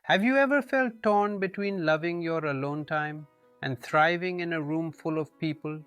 Have you ever felt torn between loving your alone time and thriving in a room full of people?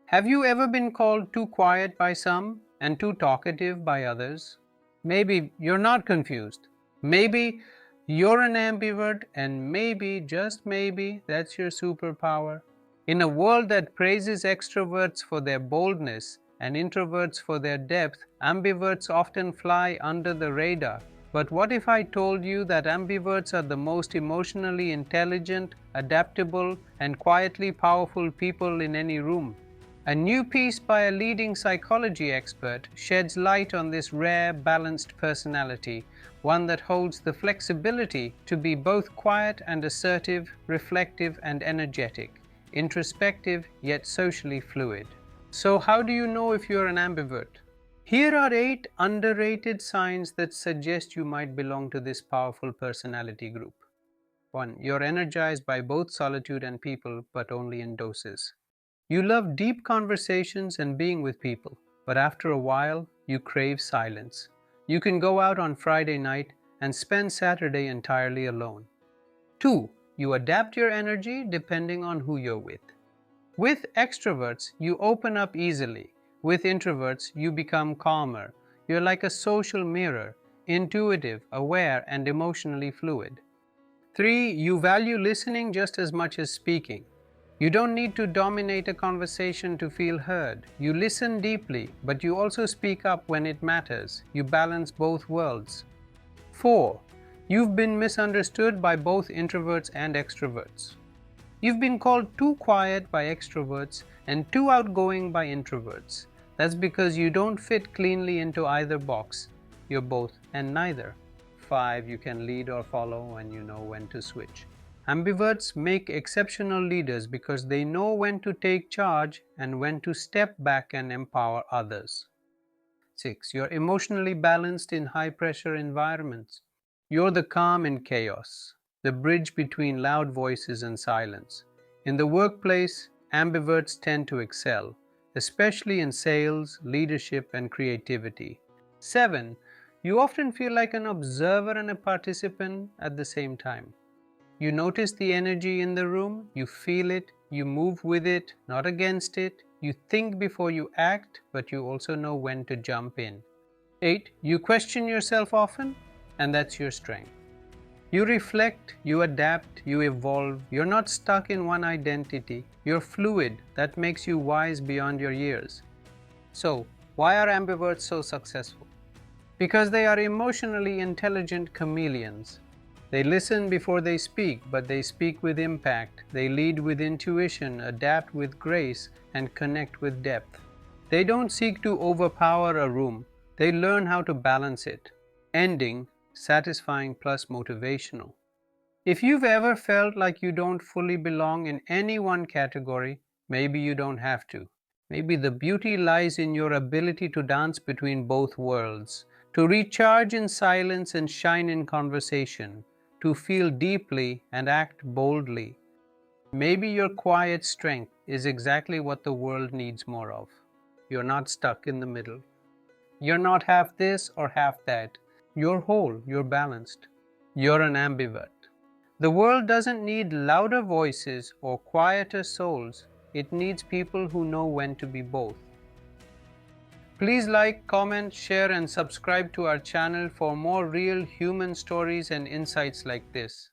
Have you ever been called too quiet by some and too talkative by others? Maybe you're not confused. Maybe you're an ambivert, and maybe, just maybe, that's your superpower. In a world that praises extroverts for their boldness and introverts for their depth, ambiverts often fly under the radar. But what if I told you that ambiverts are the most emotionally intelligent, adaptable, and quietly powerful people in any room? A new piece by a leading psychology expert sheds light on this rare, balanced personality, one that holds the flexibility to be both quiet and assertive, reflective and energetic, introspective yet socially fluid. So, how do you know if you're an ambivert? Here are 8 underrated signs that suggest you might belong to this powerful personality group. 1. You're energized by both solitude and people, but only in doses. You love deep conversations and being with people, but after a while, you crave silence. You can go out on Friday night and spend Saturday entirely alone. 2. You adapt your energy depending on who you're with. With extroverts, you open up easily. With introverts, you become calmer. You're like a social mirror, intuitive, aware, and emotionally fluid. 3. You value listening just as much as speaking. You don't need to dominate a conversation to feel heard. You listen deeply, but you also speak up when it matters. You balance both worlds. 4. You've been misunderstood by both introverts and extroverts. You've been called too quiet by extroverts and too outgoing by introverts. That's because you don't fit cleanly into either box. You're both and neither. 5. You can lead or follow and you know when to switch. Ambiverts make exceptional leaders because they know when to take charge and when to step back and empower others. 6. You're emotionally balanced in high-pressure environments. You're the calm in chaos, the bridge between loud voices and silence. In the workplace, ambiverts tend to excel, especially in sales, leadership, and creativity. 7. You often feel like an observer and a participant at the same time. You notice the energy in the room, you feel it, you move with it, not against it. You think before you act, but you also know when to jump in. 8. You question yourself often, and that's your strength. You reflect, you adapt, you evolve. You're not stuck in one identity. You're fluid. That makes you wise beyond your years. So, why are ambiverts so successful? Because they are emotionally intelligent chameleons. They listen before they speak, but they speak with impact. They lead with intuition, adapt with grace, and connect with depth. They don't seek to overpower a room. They learn how to balance it. Ending, satisfying plus motivational. If you've ever felt like you don't fully belong in any one category, maybe you don't have to. Maybe the beauty lies in your ability to dance between both worlds, to recharge in silence and shine in conversation, to feel deeply and act boldly. Maybe your quiet strength is exactly what the world needs more of. You're not stuck in the middle. You're not half this or half that. You're whole, you're balanced. You're an ambivert. The world doesn't need louder voices or quieter souls. It needs people who know when to be both. Please like, comment, share, and subscribe to our channel for more real human stories and insights like this.